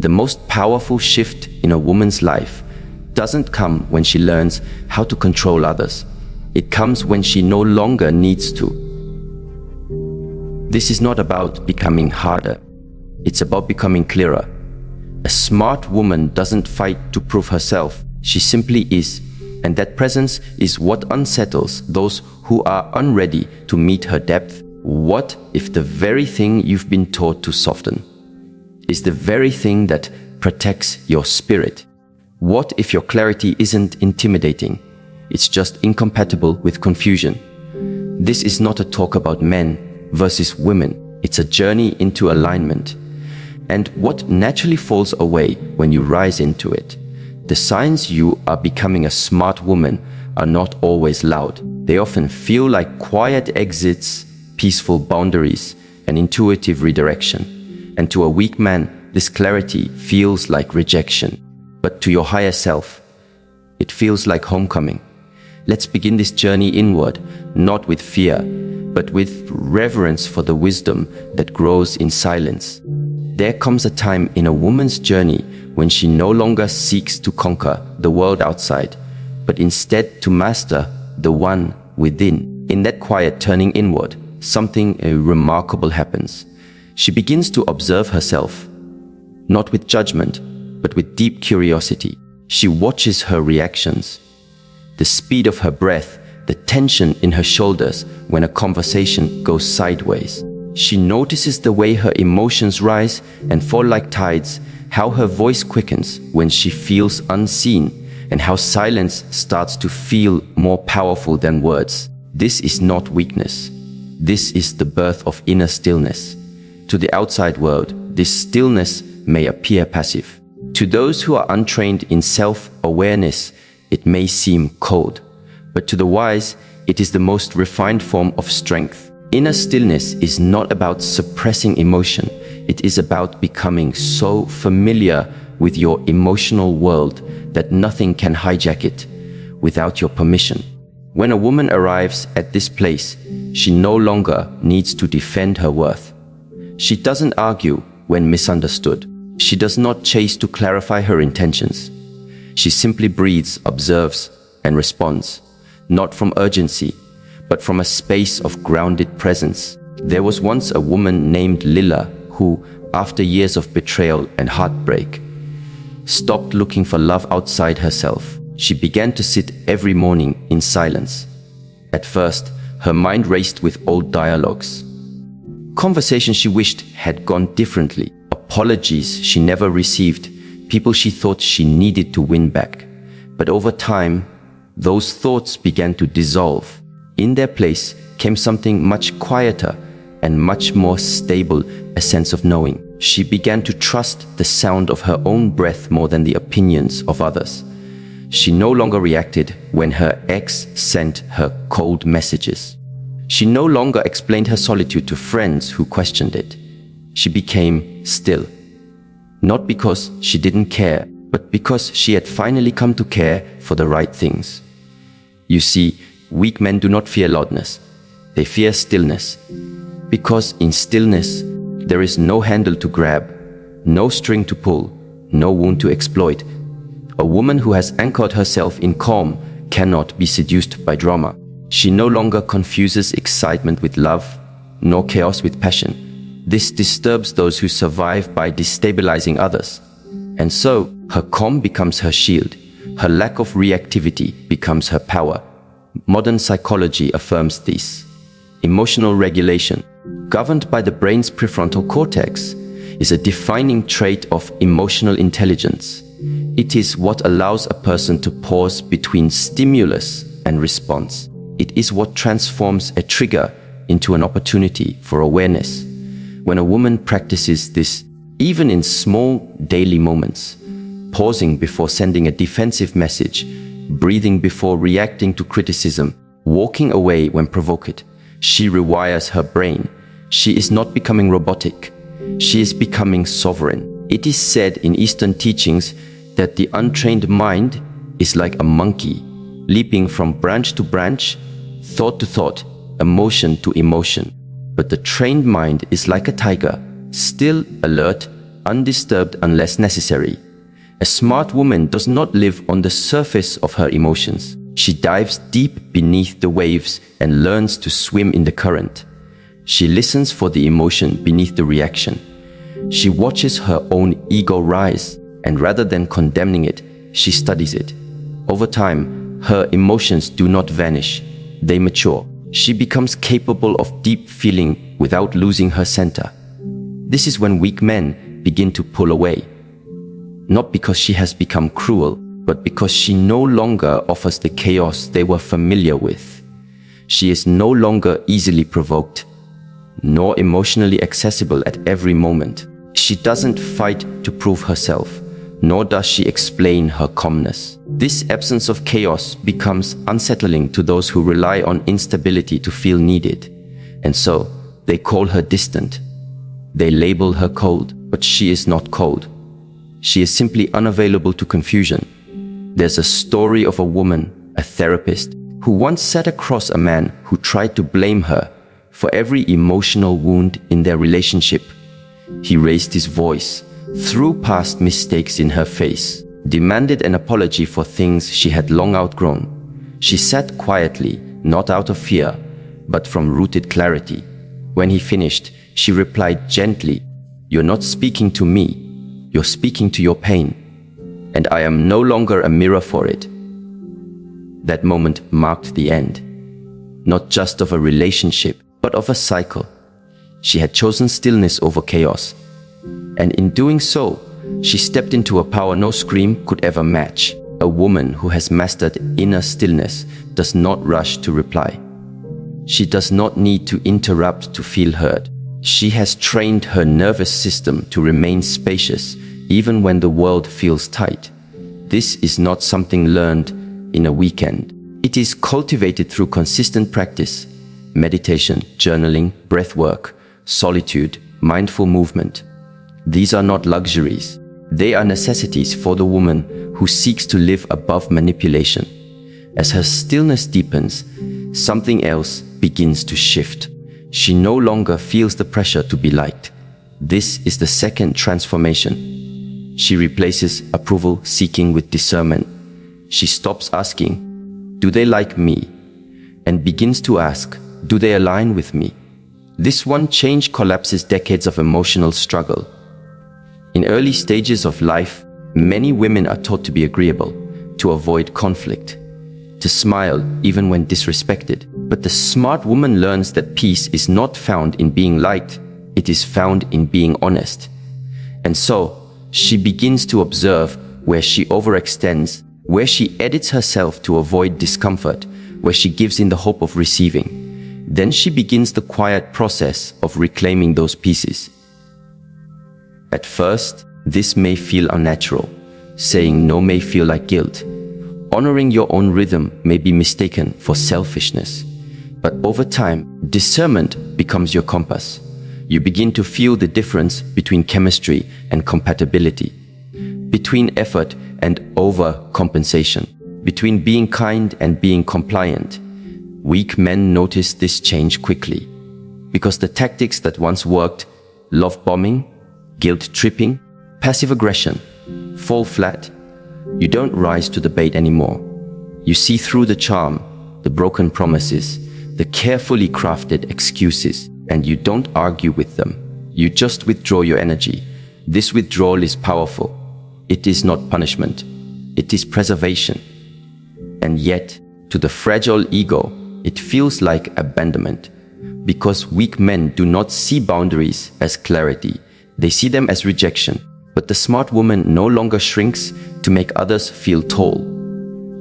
The most powerful shift in a woman's life doesn't come when she learns how to control others. It comes when she no longer needs to. This is not about becoming harder. It's about becoming clearer. A smart woman doesn't fight to prove herself. She simply is. And that presence is what unsettles those who are unready to meet her depth. What if the very thing you've been taught to soften is the very thing that protects your spirit? What if your clarity isn't intimidating? It's just incompatible with confusion. This is not a talk about men versus women. It's a journey into alignment. And what naturally falls away when you rise into it? The signs you are becoming a smart woman are not always loud. They often feel like quiet exits, peaceful boundaries, and intuitive redirection. And to a weak man, this clarity feels like rejection. But to your higher self, it feels like homecoming. Let's begin this journey inward, not with fear, but with reverence for the wisdom that grows in silence. There comes a time in a woman's journey when she no longer seeks to conquer the world outside, but instead to master the one within. In that quiet turning inward, something remarkable happens. She begins to observe herself, not with judgment, but with deep curiosity. She watches her reactions, the speed of her breath, the tension in her shoulders when a conversation goes sideways. She notices the way her emotions rise and fall like tides, how her voice quickens when she feels unseen, and how silence starts to feel more powerful than words. This is not weakness. This is the birth of inner stillness. To the outside world, this stillness may appear passive. To those who are untrained in self-awareness, it may seem cold. But to the wise, it is the most refined form of strength. Inner stillness is not about suppressing emotion. It is about becoming so familiar with your emotional world that nothing can hijack it without your permission. When a woman arrives at this place, she no longer needs to defend her worth. She doesn't argue when misunderstood. She does not chase to clarify her intentions. She simply breathes, observes, and responds, not from urgency, but from a space of grounded presence. There was once a woman named Lila who, after years of betrayal and heartbreak, stopped looking for love outside herself. She began to sit every morning in silence. At first, her mind raced with old dialogues, conversations she wished had gone differently, apologies she never received, people she thought she needed to win back. But over time, those thoughts began to dissolve. In their place came something much quieter and much more stable, a sense of knowing. She began to trust the sound of her own breath more than the opinions of others. She no longer reacted when her ex sent her cold messages. She no longer explained her solitude to friends who questioned it. She became still. Not because she didn't care, but because she had finally come to care for the right things. You see, weak men do not fear loudness. They fear stillness. Because in stillness, there is no handle to grab, no string to pull, no wound to exploit. A woman who has anchored herself in calm cannot be seduced by drama. She no longer confuses excitement with love, nor chaos with passion. This disturbs those who survive by destabilizing others. And so, her calm becomes her shield. Her lack of reactivity becomes her power. Modern psychology affirms this. Emotional regulation, governed by the brain's prefrontal cortex, is a defining trait of emotional intelligence. It is what allows a person to pause between stimulus and response. It is what transforms a trigger into an opportunity for awareness. When a woman practices this, even in small daily moments, pausing before sending a defensive message, breathing before reacting to criticism, walking away when provoked, she rewires her brain. She is not becoming robotic. She is becoming sovereign. It is said in Eastern teachings that the untrained mind is like a monkey, leaping from branch to branch, thought to thought, emotion to emotion. But the trained mind is like a tiger, still alert, undisturbed unless necessary. A smart woman does not live on the surface of her emotions. She dives deep beneath the waves and learns to swim in the current. She listens for the emotion beneath the reaction. She watches her own ego rise, and rather than condemning it, she studies it. Over time, her emotions do not vanish, they mature. She becomes capable of deep feeling without losing her center. This is when weak men begin to pull away. Not because she has become cruel, but because she no longer offers the chaos they were familiar with. She is no longer easily provoked, nor emotionally accessible at every moment. She doesn't fight to prove herself, nor does she explain her calmness. This absence of chaos becomes unsettling to those who rely on instability to feel needed, and so they call her distant. They label her cold, but she is not cold. She is simply unavailable to confusion. There's a story of a woman, a therapist, who once sat across a man who tried to blame her for every emotional wound in their relationship. He raised his voice, threw past mistakes in her face, demanded an apology for things she had long outgrown. She sat quietly, not out of fear, but from rooted clarity. When he finished, she replied gently, "You're not speaking to me. You're speaking to your pain, and I am no longer a mirror for it." That moment marked the end, not just of a relationship, but of a cycle. She had chosen stillness over chaos, and in doing so, she stepped into a power no scream could ever match. A woman who has mastered inner stillness does not rush to reply. She does not need to interrupt to feel heard. She has trained her nervous system to remain spacious even when the world feels tight. This is not something learned in a weekend. It is cultivated through consistent practice: meditation, journaling, breathwork, solitude, mindful movement. These are not luxuries. They are necessities for the woman who seeks to live above manipulation. As her stillness deepens, something else begins to shift. She no longer feels the pressure to be liked. This is the second transformation. She replaces approval seeking with discernment. She stops asking, "Do they like me?" and begins to ask, "Do they align with me?" This one change collapses decades of emotional struggle. In early stages of life, many women are taught to be agreeable, to avoid conflict, to smile even when disrespected. But the smart woman learns that peace is not found in being liked, it is found in being honest. And so, she begins to observe where she overextends, where she edits herself to avoid discomfort, where she gives in the hope of receiving. Then she begins the quiet process of reclaiming those pieces. At first, this may feel unnatural. Saying no may feel like guilt. Honoring your own rhythm may be mistaken for selfishness. But over time, discernment becomes your compass. You begin to feel the difference between chemistry and compatibility, between effort and overcompensation, between being kind and being compliant. Weak men notice this change quickly, because the tactics that once worked, love bombing, guilt tripping, passive aggression, fall flat. You don't rise to the bait anymore. You see through the charm, the broken promises, the carefully crafted excuses, and you don't argue with them. You just withdraw your energy. This withdrawal is powerful. It is not punishment. It is preservation. And yet, to the fragile ego, it feels like abandonment. Because weak men do not see boundaries as clarity. They see them as rejection. But the smart woman no longer shrinks to make others feel tall.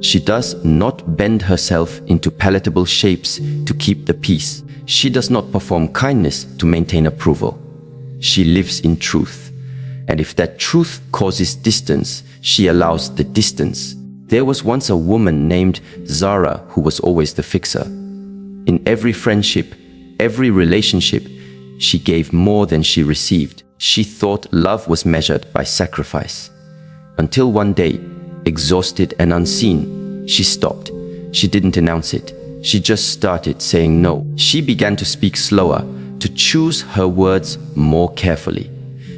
She does not bend herself into palatable shapes to keep the peace. She does not perform kindness to maintain approval. She lives in truth. And if that truth causes distance, she allows the distance. There was once a woman named Zara who was always the fixer. In every friendship, every relationship, she gave more than she received. She thought love was measured by sacrifice. Until one day, exhausted and unseen, she stopped. She didn't announce it. She just started saying no. She began to speak slower, to choose her words more carefully.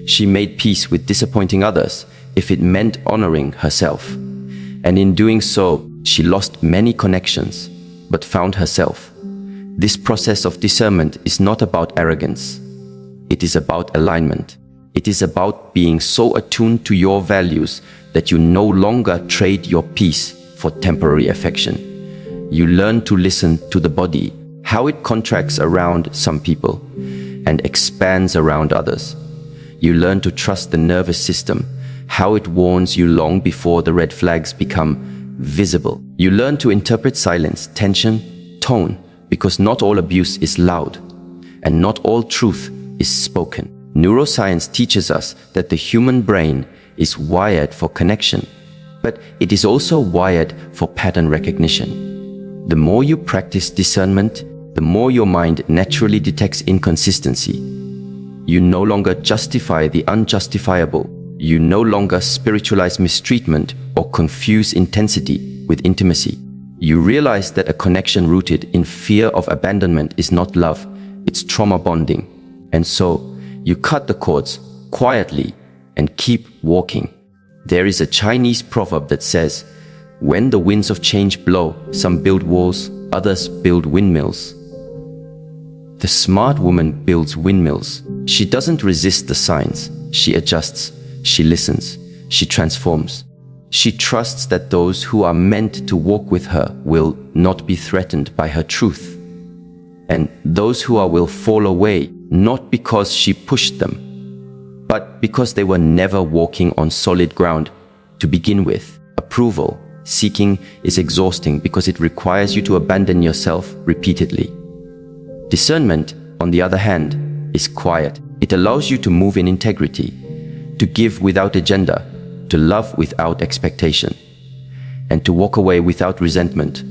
She made peace with disappointing others if it meant honoring herself. And in doing so, she lost many connections, but found herself. This process of discernment is not about arrogance. It is about alignment. It is about being so attuned to your values that you no longer trade your peace for temporary affection. You learn to listen to the body, how it contracts around some people and expands around others. You learn to trust the nervous system, how it warns you long before the red flags become visible. You learn to interpret silence, tension, tone, because not all abuse is loud, and not all truth is spoken. Neuroscience teaches us that the human brain is wired for connection, but it is also wired for pattern recognition. The more you practice discernment, the more your mind naturally detects inconsistency. You no longer justify the unjustifiable. You no longer spiritualize mistreatment or confuse intensity with intimacy. You realize that a connection rooted in fear of abandonment is not love, it's trauma bonding. And so, you cut the cords quietly and keep walking. There is a Chinese proverb that says, "When the winds of change blow, some build walls, others build windmills." The smart woman builds windmills. She doesn't resist the signs. She adjusts. She listens. She transforms. She trusts that those who are meant to walk with her will not be threatened by her truth. And those who are will fall away, not because she pushed them, but because they were never walking on solid ground to begin with. Approval seeking is exhausting because it requires you to abandon yourself repeatedly. Discernment, on the other hand, is quiet. It allows you to move in integrity, to give without agenda, to love without expectation, and to walk away without resentment.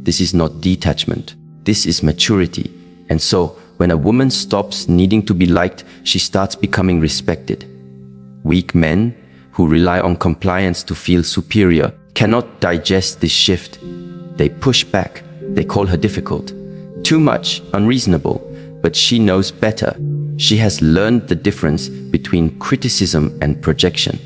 This is not detachment. This is maturity. And so, when a woman stops needing to be liked, she starts becoming respected. Weak men who rely on compliance to feel superior cannot digest this shift. They push back. They call her difficult, too much, unreasonable, but she knows better. She has learned the difference between criticism and projection.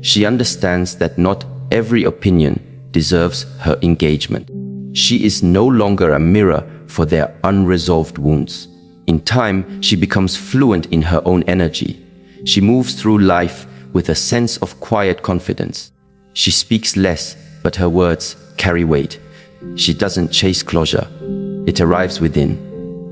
She understands that not every opinion deserves her engagement. She is no longer a mirror for their unresolved wounds. In time, she becomes fluent in her own energy. She moves through life with a sense of quiet confidence. She speaks less, but her words carry weight. She doesn't chase closure. It arrives within.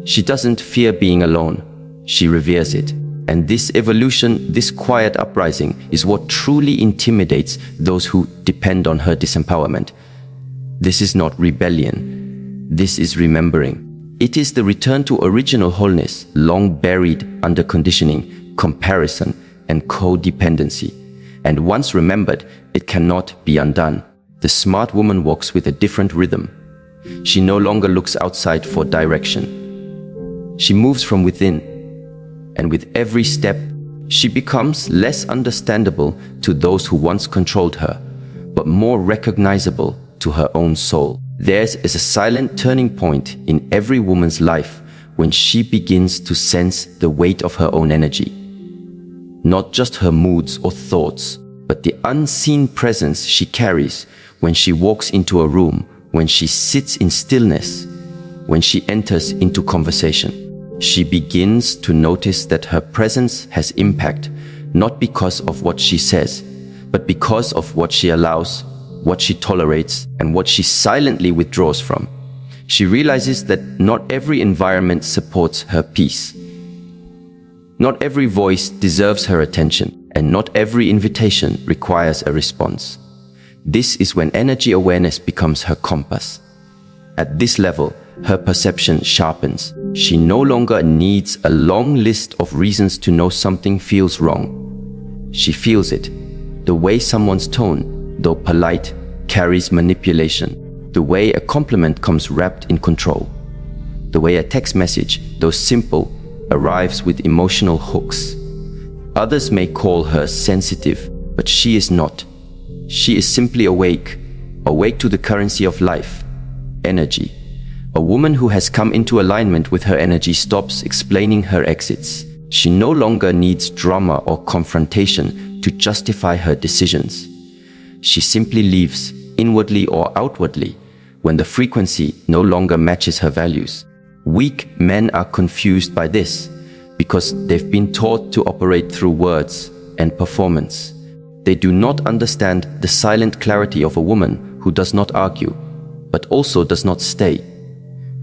She doesn't fear being alone. She reveres it. And this evolution, this quiet uprising, is what truly intimidates those who depend on her disempowerment. This is not rebellion. This is remembering. It is the return to original wholeness, long buried under conditioning, comparison, and codependency. And once remembered, it cannot be undone. The smart woman walks with a different rhythm. She no longer looks outside for direction. She moves from within. And with every step, she becomes less understandable to those who once controlled her, but more recognizable to her own soul. Theirs is a silent turning point in every woman's life when she begins to sense the weight of her own energy. Not just her moods or thoughts, but the unseen presence she carries when she walks into a room, when she sits in stillness, when she enters into conversation. She begins to notice that her presence has impact, not because of what she says, but because of what she allows, what she tolerates, and what she silently withdraws from. She realizes that not every environment supports her peace. Not every voice deserves her attention, and not every invitation requires a response. This is when energy awareness becomes her compass. At this level, her perception sharpens. She no longer needs a long list of reasons to know something feels wrong. She feels it. The way someone's tone, though polite, carries manipulation. The way a compliment comes wrapped in control. The way a text message, though simple, arrives with emotional hooks. Others may call her sensitive, but she is not. She is simply awake, awake to the currency of life, energy. A woman who has come into alignment with her energy stops explaining her exits. She no longer needs drama or confrontation to justify her decisions. She simply leaves, inwardly or outwardly, when the frequency no longer matches her values. Weak men are confused by this because they've been taught to operate through words and performance. They do not understand the silent clarity of a woman who does not argue, but also does not stay.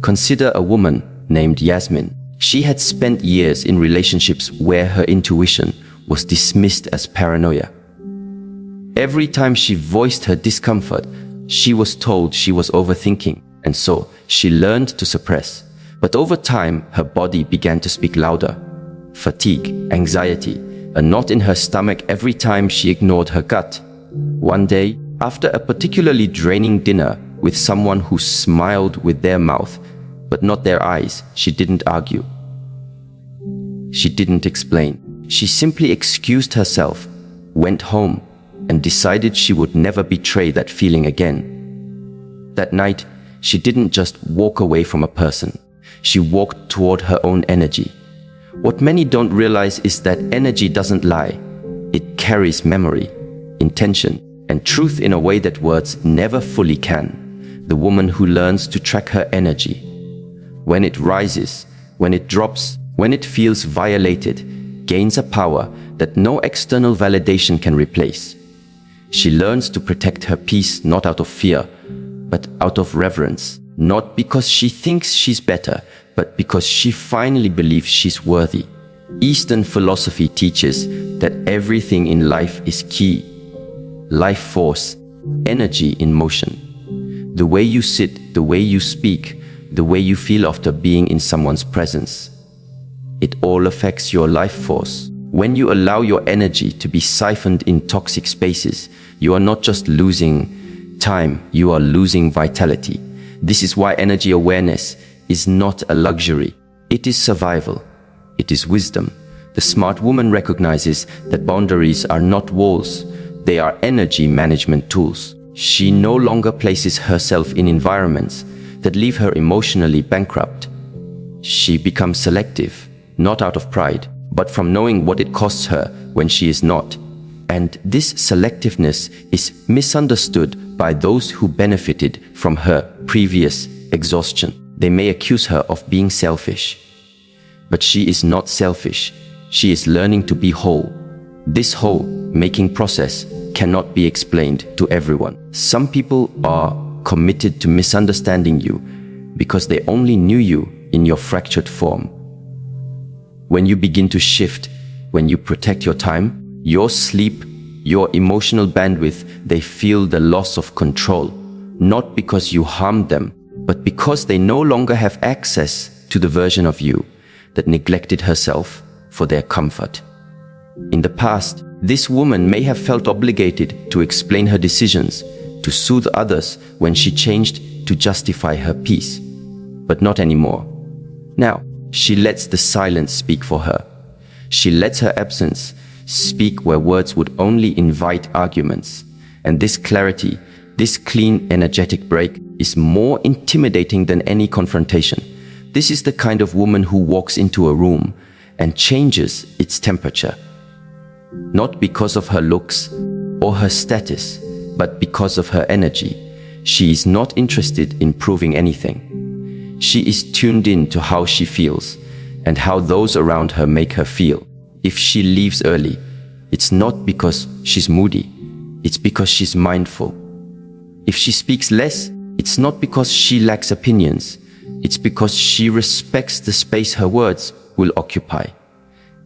Consider a woman named Yasmin. She had spent years in relationships where her intuition was dismissed as paranoia. Every time she voiced her discomfort, she was told she was overthinking, and so she learned to suppress. But over time, her body began to speak louder. Fatigue, anxiety, a knot in her stomach every time she ignored her gut. One day, after a particularly draining dinner with someone who smiled with their mouth, but not their eyes, she didn't argue. She didn't explain. She simply excused herself, went home, and decided she would never betray that feeling again. That night, she didn't just walk away from a person. She walked toward her own energy. What many don't realize is that energy doesn't lie. It carries memory, intention, and truth in a way that words never fully can. The woman who learns to track her energy, when it rises, when it drops, when it feels violated, gains a power that no external validation can replace. She learns to protect her peace not out of fear, but out of reverence, not because she thinks she's better, but because she finally believes she's worthy. Eastern philosophy teaches that everything in life is ki, life force, energy in motion. The way you sit, the way you speak, the way you feel after being in someone's presence. It all affects your life force. When you allow your energy to be siphoned in toxic spaces, you are not just losing time, you are losing vitality. This is why energy awareness is not a luxury. It is survival. It is wisdom. The smart woman recognizes that boundaries are not walls. They are energy management tools. She no longer places herself in environments that leave her emotionally bankrupt. She becomes selective, not out of pride, but from knowing what it costs her when she is not. And this selectiveness is misunderstood by those who benefited from her previous exhaustion. They may accuse her of being selfish. But she is not selfish. She is learning to be whole. This whole making process cannot be explained to everyone. Some people are committed to misunderstanding you because they only knew you in your fractured form. When you begin to shift, when you protect your time, your sleep, your emotional bandwidth, they feel the loss of control, not because you harmed them, but because they no longer have access to the version of you that neglected herself for their comfort. In the past, this woman may have felt obligated to explain her decisions, to soothe others when she changed to justify her peace, but not anymore. Now, she lets the silence speak for her. She lets her absence speak where words would only invite arguments. And this clarity, this clean, energetic break is more intimidating than any confrontation. This is the kind of woman who walks into a room and changes its temperature. Not because of her looks or her status, but because of her energy. She is not interested in proving anything. She is tuned in to how she feels and how those around her make her feel. If she leaves early, it's not because she's moody, it's because she's mindful. If she speaks less, it's not because she lacks opinions, it's because she respects the space her words will occupy.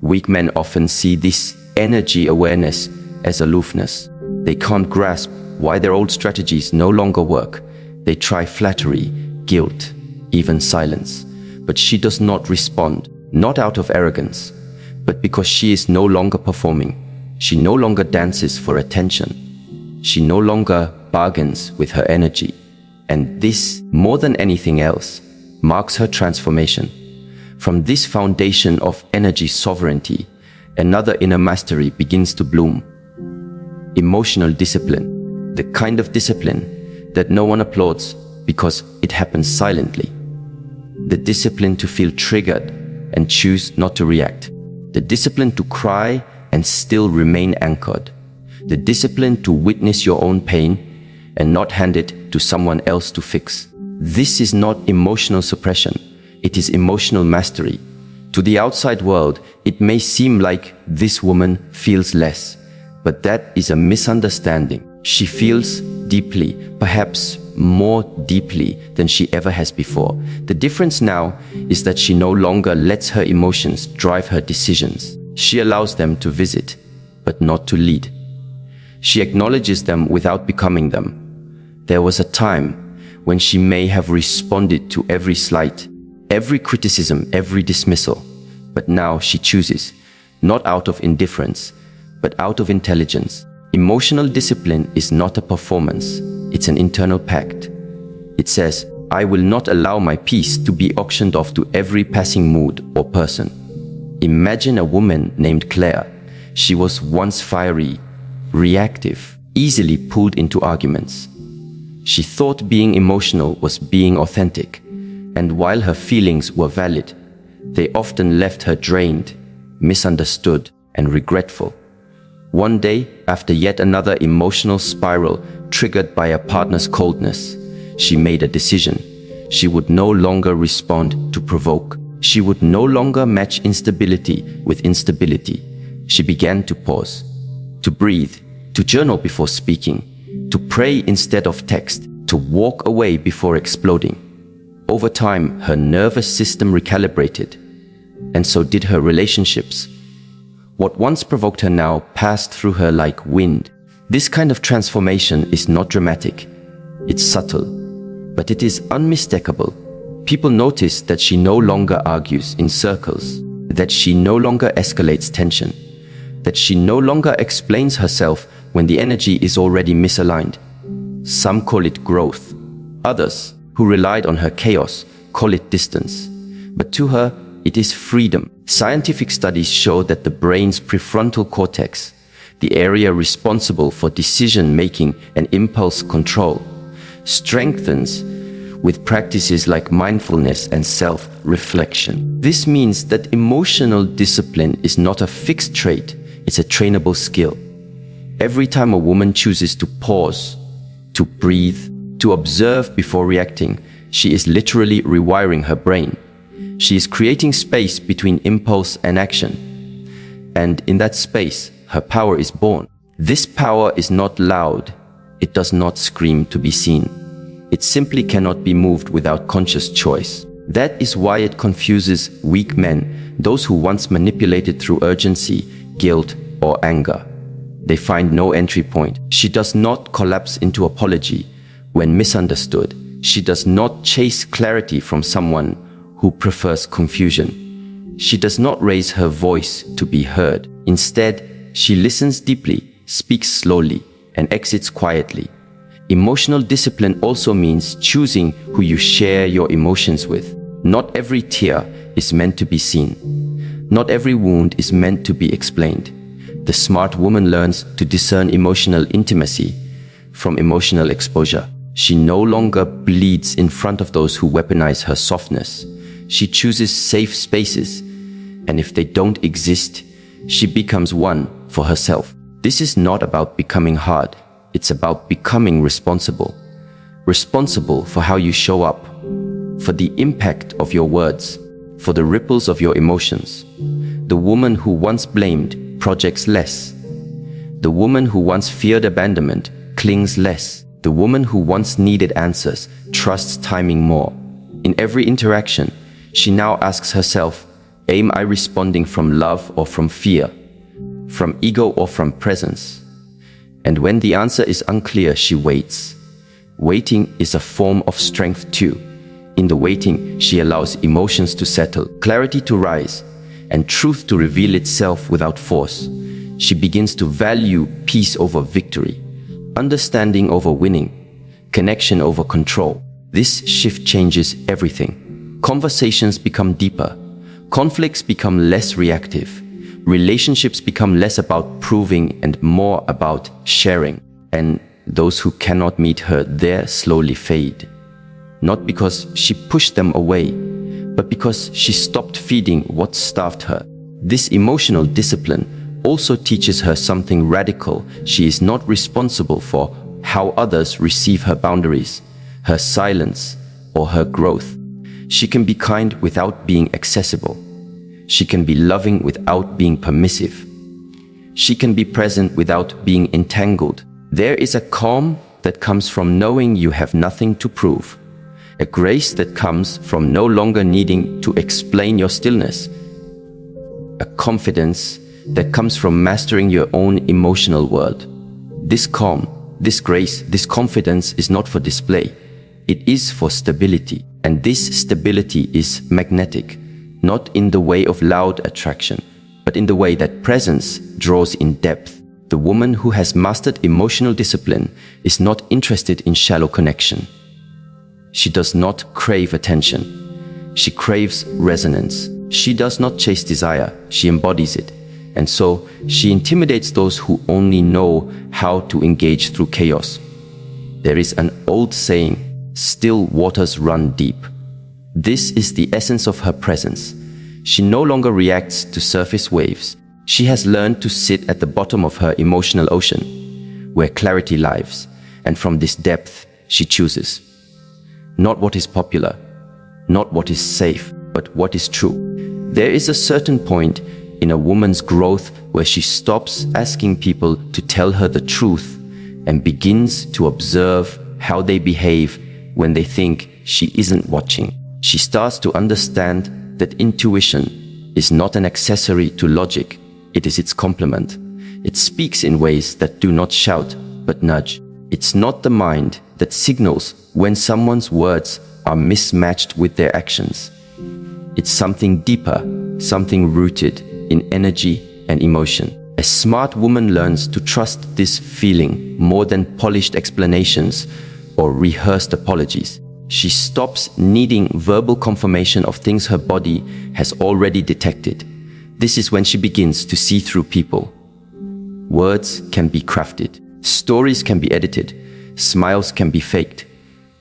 Weak men often see this energy awareness as aloofness. They can't grasp why their old strategies no longer work. They try flattery, guilt, even silence. But she does not respond, not out of arrogance, but because she is no longer performing. She no longer dances for attention. She no longer bargains with her energy. And this, more than anything else, marks her transformation. From this foundation of energy sovereignty, another inner mastery begins to bloom. Emotional discipline, the kind of discipline that no one applauds because it happens silently. The discipline to feel triggered and choose not to react. The discipline to cry and still remain anchored. The discipline to witness your own pain and not hand it to someone else to fix. This is not emotional suppression. It is emotional mastery. To the outside world, it may seem like this woman feels less, but that is a misunderstanding. She feels deeply, perhaps more deeply than she ever has before. The difference now is that she no longer lets her emotions drive her decisions. She allows them to visit, but not to lead. She acknowledges them without becoming them. There was a time when she may have responded to every slight, every criticism, every dismissal. But now she chooses, not out of indifference, but out of intelligence. Emotional discipline is not a performance, it's an internal pact. It says, I will not allow my peace to be auctioned off to every passing mood or person. Imagine a woman named Claire. She was once fiery, reactive, easily pulled into arguments. She thought being emotional was being authentic, and while her feelings were valid, they often left her drained, misunderstood, and regretful. One day, after yet another emotional spiral triggered by a partner's coldness, she made a decision. She would no longer respond to provoke. She would no longer match instability with instability. She began to pause, to breathe, to journal before speaking, to pray instead of text, to walk away before exploding. Over time, her nervous system recalibrated, and so did her relationships. What once provoked her now passed through her like wind. This kind of transformation is not dramatic. It's subtle, but it is unmistakable. People notice that she no longer argues in circles, that she no longer escalates tension, that she no longer explains herself when the energy is already misaligned. Some call it growth. Others, who relied on her chaos, call it distance. But to her, it is freedom. Scientific studies show that the brain's prefrontal cortex, the area responsible for decision-making and impulse control, strengthens with practices like mindfulness and self-reflection. This means that emotional discipline is not a fixed trait, it's a trainable skill. Every time a woman chooses to pause, to breathe, to observe before reacting, she is literally rewiring her brain. She is creating space between impulse and action. And in that space, her power is born. This power is not loud. It does not scream to be seen. It simply cannot be moved without conscious choice. That is why it confuses weak men, those who once manipulated through urgency, guilt, or anger. They find no entry point. She does not collapse into apology when misunderstood. She does not chase clarity from someone who prefers confusion. She does not raise her voice to be heard. Instead, she listens deeply, speaks slowly, and exits quietly. Emotional discipline also means choosing who you share your emotions with. Not every tear is meant to be seen. Not every wound is meant to be explained. The smart woman learns to discern emotional intimacy from emotional exposure. She no longer bleeds in front of those who weaponize her softness. She chooses safe spaces, and if they don't exist, she becomes one for herself. This is not about becoming hard. It's about becoming responsible. Responsible for how you show up, for the impact of your words, for the ripples of your emotions. The woman who once blamed projects less. The woman who once feared abandonment clings less. The woman who once needed answers trusts timing more. In every interaction, she now asks herself, am I responding from love or from fear? From ego or from presence? And when the answer is unclear, she waits. Waiting is a form of strength too. In the waiting, she allows emotions to settle, clarity to rise, and truth to reveal itself without force. She begins to value peace over victory, understanding over winning, connection over control. This shift changes everything. Conversations become deeper. Conflicts become less reactive. Relationships become less about proving and more about sharing. And those who cannot meet her there slowly fade. Not because she pushed them away, but because she stopped feeding what starved her. This emotional discipline also teaches her something radical. She is not responsible for how others receive her boundaries, her silence, or her growth. She can be kind without being accessible. She can be loving without being permissive. She can be present without being entangled. There is a calm that comes from knowing you have nothing to prove, a grace that comes from no longer needing to explain your stillness, a confidence that comes from mastering your own emotional world. This calm, this grace, this confidence is not for display. It is for stability, and this stability is magnetic, not in the way of loud attraction, but in the way that presence draws in depth. The woman who has mastered emotional discipline is not interested in shallow connection. She does not crave attention. She craves resonance. She does not chase desire. She embodies it. And so she intimidates those who only know how to engage through chaos. There is an old saying, "Still waters run deep." This is the essence of her presence. She no longer reacts to surface waves. She has learned to sit at the bottom of her emotional ocean, where clarity lives, and from this depth she chooses. Not what is popular, not what is safe, but what is true. There is a certain point in a woman's growth where she stops asking people to tell her the truth and begins to observe how they behave when they think she isn't watching. She starts to understand that intuition is not an accessory to logic. It is its complement. It speaks in ways that do not shout, but nudge. It's not the mind that signals when someone's words are mismatched with their actions. It's something deeper, something rooted in energy and emotion. A smart woman learns to trust this feeling more than polished explanations or rehearsed apologies. She stops needing verbal confirmation of things her body has already detected. This is when she begins to see through people. Words can be crafted, stories can be edited, smiles can be faked,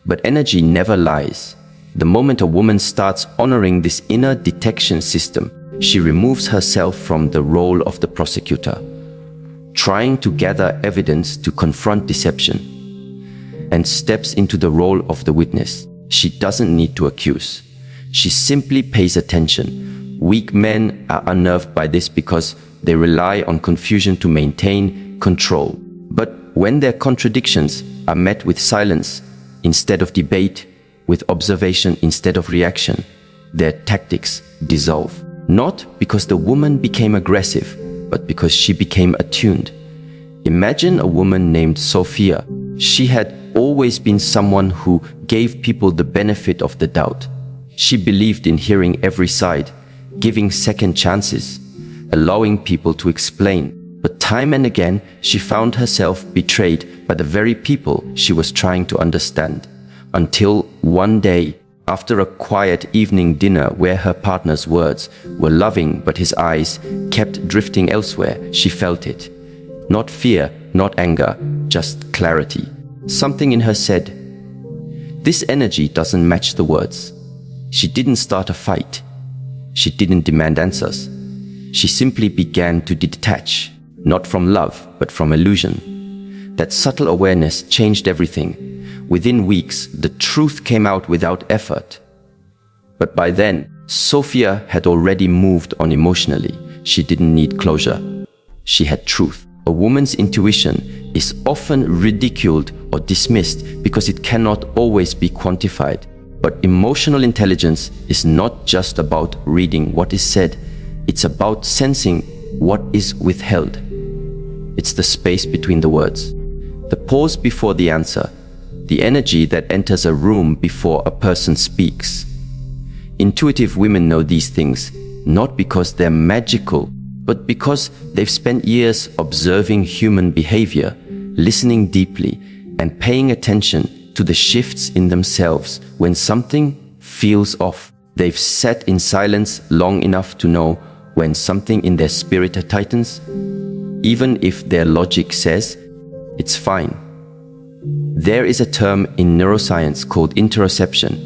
but energy never lies. The moment a woman starts honoring this inner detection system, she removes herself from the role of the prosecutor, trying to gather evidence to confront deception, and steps into the role of the witness. She doesn't need to accuse. She simply pays attention. Weak men are unnerved by this because they rely on confusion to maintain control. But when their contradictions are met with silence instead of debate, with observation instead of reaction, their tactics dissolve. Not because the woman became aggressive, but because she became attuned. Imagine a woman named Sophia. She had always been someone who gave people the benefit of the doubt. She believed in hearing every side, giving second chances, allowing people to explain. But time and again, she found herself betrayed by the very people she was trying to understand. Until one day, after a quiet evening dinner where her partner's words were loving but his eyes kept drifting elsewhere, she felt it. Not fear, not anger, just clarity. Something in her said, "This energy doesn't match the words." She didn't start a fight. She didn't demand answers. She simply began to detach, not from love, but from illusion. That subtle awareness changed everything. Within weeks, the truth came out without effort. But by then, Sophia had already moved on emotionally. She didn't need closure. She had truth. A woman's intuition is often ridiculed or dismissed because it cannot always be quantified. But emotional intelligence is not just about reading what is said, it's about sensing what is withheld. It's the space between the words, the pause before the answer, the energy that enters a room before a person speaks. Intuitive women know these things, not because they're magical, but because they've spent years observing human behavior, listening deeply, and paying attention to the shifts in themselves when something feels off. They've sat in silence long enough to know when something in their spirit tightens, even if their logic says it's fine. There is a term in neuroscience called interoception.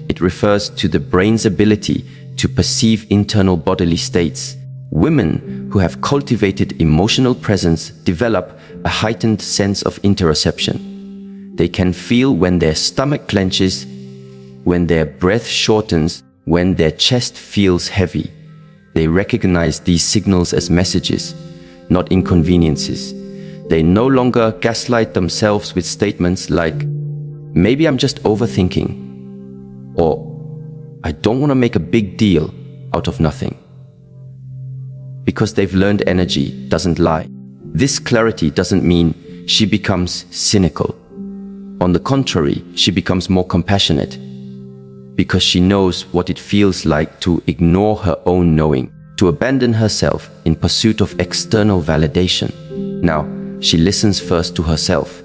It refers to the brain's ability to perceive internal bodily states, Women who have cultivated emotional presence develop a heightened sense of interoception. They can feel when their stomach clenches, when their breath shortens, when their chest feels heavy. They recognize these signals as messages, not inconveniences. They no longer gaslight themselves with statements like, "Maybe I'm just overthinking," or "I don't want to make a big deal out of nothing." Because they've learned energy doesn't lie. This clarity doesn't mean she becomes cynical. On the contrary, she becomes more compassionate, because she knows what it feels like to ignore her own knowing, to abandon herself in pursuit of external validation. Now, she listens first to herself,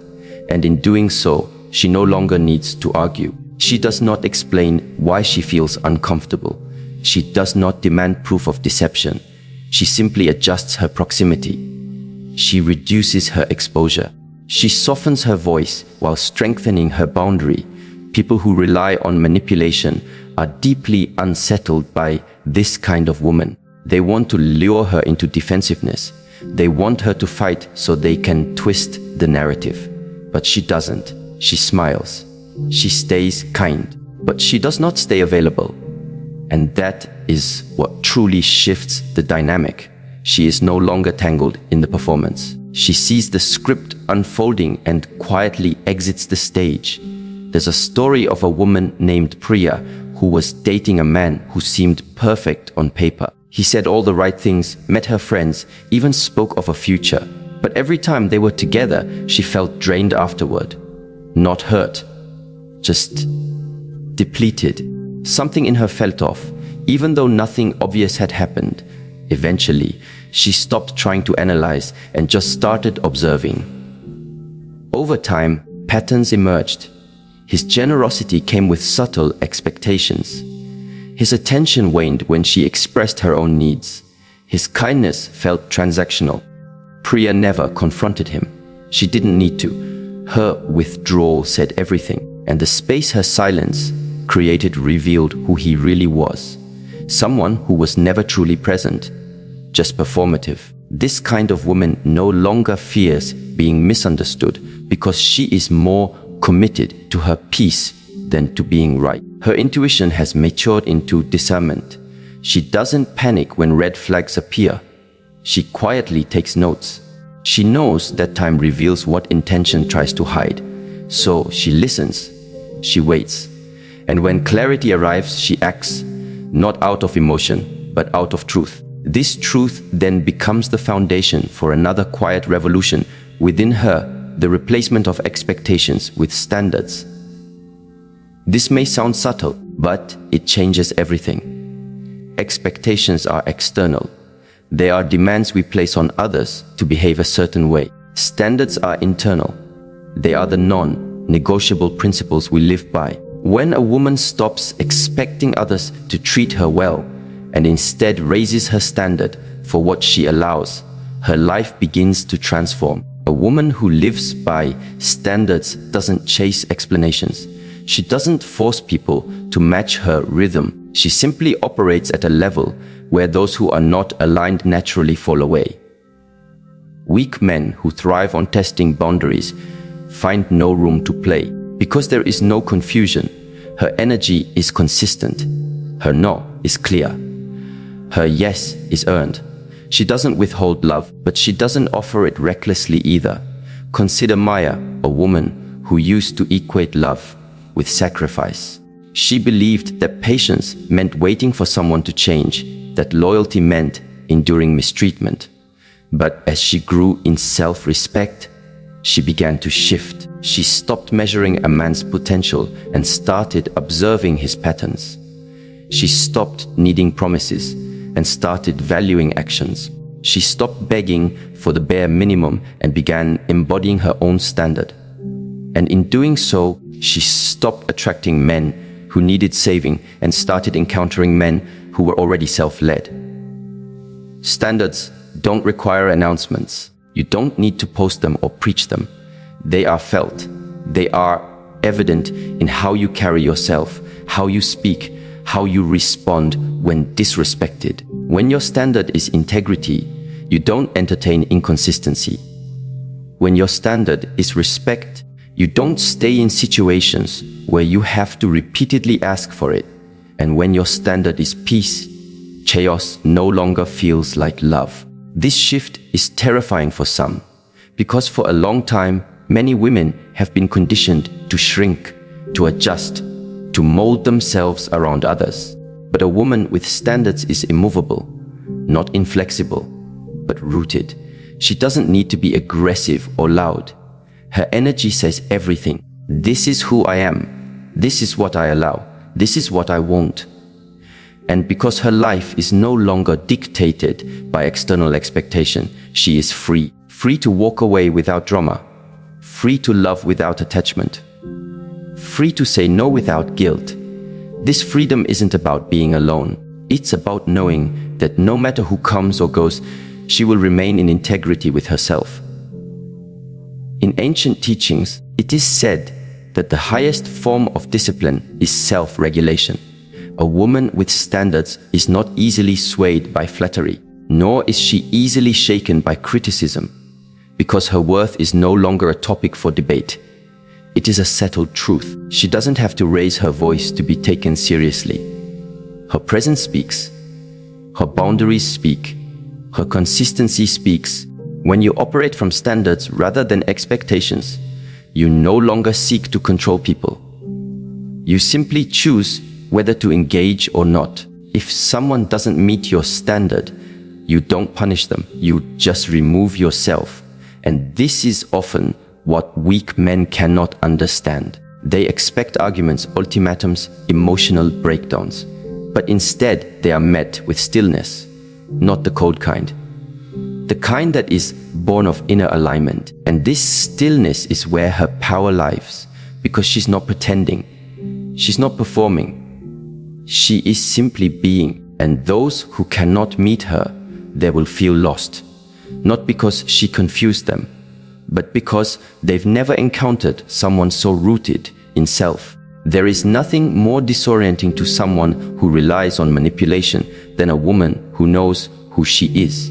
and in doing so, she no longer needs to argue. She does not explain why she feels uncomfortable. She does not demand proof of deception. She simply adjusts her proximity. She reduces her exposure. She softens her voice while strengthening her boundary. People who rely on manipulation are deeply unsettled by this kind of woman. They want to lure her into defensiveness. They want her to fight so they can twist the narrative. But she doesn't. She smiles. She stays kind. But she does not stay available. And that is what truly shifts the dynamic. She is no longer tangled in the performance. She sees the script unfolding and quietly exits the stage. There's a story of a woman named Priya who was dating a man who seemed perfect on paper. He said all the right things, met her friends, even spoke of a future. But every time they were together, she felt drained afterward. Not hurt, just depleted. Something in her felt off, even though nothing obvious had happened. Eventually, she stopped trying to analyze and just started observing. Over time, patterns emerged. His generosity came with subtle expectations. His attention waned when she expressed her own needs. His kindness felt transactional. Priya never confronted him. She didn't need to. Her withdrawal said everything, and the space her silence created revealed who he really was. Someone who was never truly present, just performative. This kind of woman no longer fears being misunderstood because she is more committed to her peace than to being right. Her intuition has matured into discernment. She doesn't panic when red flags appear. She quietly takes notes. She knows that time reveals what intention tries to hide. So she listens, she waits. And when clarity arrives, she acts, not out of emotion, but out of truth. This truth then becomes the foundation for another quiet revolution within her, the replacement of expectations with standards. This may sound subtle, but it changes everything. Expectations are external. They are demands we place on others to behave a certain way. Standards are internal. They are the non-negotiable principles we live by. When a woman stops expecting others to treat her well and instead raises her standard for what she allows, her life begins to transform. A woman who lives by standards doesn't chase explanations. She doesn't force people to match her rhythm. She simply operates at a level where those who are not aligned naturally fall away. Weak men who thrive on testing boundaries find no room to play. Because there is no confusion, her energy is consistent. Her no is clear. Her yes is earned. She doesn't withhold love, but she doesn't offer it recklessly either. Consider Maya, a woman who used to equate love with sacrifice. She believed that patience meant waiting for someone to change, that loyalty meant enduring mistreatment. But as she grew in self-respect, she began to shift. She stopped measuring a man's potential and started observing his patterns. She stopped needing promises and started valuing actions. She stopped begging for the bare minimum and began embodying her own standard. And in doing so, she stopped attracting men who needed saving and started encountering men who were already self-led. Standards don't require announcements. You don't need to post them or preach them. They are felt. They are evident in how you carry yourself, how you speak, how you respond when disrespected. When your standard is integrity, you don't entertain inconsistency. When your standard is respect, you don't stay in situations where you have to repeatedly ask for it. And when your standard is peace, chaos no longer feels like love. This shift is terrifying for some, because for a long time, many women have been conditioned to shrink, to adjust, to mold themselves around others. But a woman with standards is immovable, not inflexible, but rooted. She doesn't need to be aggressive or loud. Her energy says everything. This is who I am. This is what I allow. This is what I won't. And because her life is no longer dictated by external expectation, she is free. Free to walk away without drama. Free to love without attachment. Free to say no without guilt. This freedom isn't about being alone. It's about knowing that no matter who comes or goes, she will remain in integrity with herself. In ancient teachings, it is said that the highest form of discipline is self-regulation. A woman with standards is not easily swayed by flattery, nor is she easily shaken by criticism, because her worth is no longer a topic for debate. It is a settled truth. She doesn't have to raise her voice to be taken seriously. Her presence speaks. Her boundaries speak. Her consistency speaks. When you operate from standards rather than expectations, you no longer seek to control people. You simply choose whether to engage or not. If someone doesn't meet your standard, you don't punish them. You just remove yourself. And this is often what weak men cannot understand. They expect arguments, ultimatums, emotional breakdowns. But instead, they are met with stillness, not the cold kind. The kind that is born of inner alignment. And this stillness is where her power lies, because she's not pretending. She's not performing. She is simply being. And those who cannot meet her, they will feel lost. Not because she confused them, but because they've never encountered someone so rooted in self. There is nothing more disorienting to someone who relies on manipulation than a woman who knows who she is.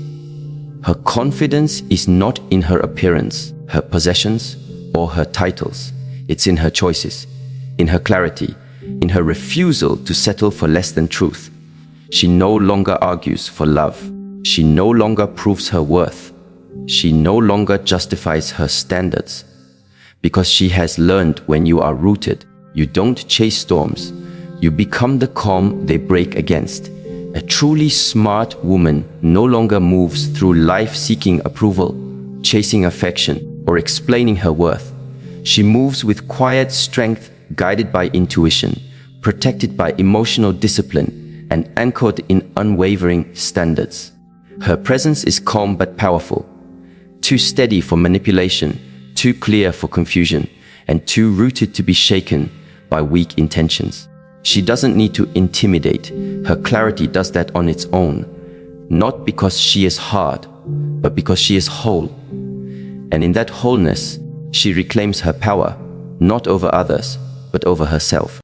Her confidence is not in her appearance, her possessions, or her titles. It's in her choices, in her clarity, in her refusal to settle for less than truth. She no longer argues for love. She no longer proves her worth. She no longer justifies her standards. Because she has learned when you are rooted, you don't chase storms. You become the calm they break against. A truly smart woman no longer moves through life seeking approval, chasing affection, or explaining her worth. She moves with quiet strength, guided by intuition, protected by emotional discipline, and anchored in unwavering standards. Her presence is calm but powerful, too steady for manipulation, too clear for confusion, and too rooted to be shaken by weak intentions. She doesn't need to intimidate. Her clarity does that on its own, not because she is hard, but because she is whole. And in that wholeness, she reclaims her power, not over others, but over herself.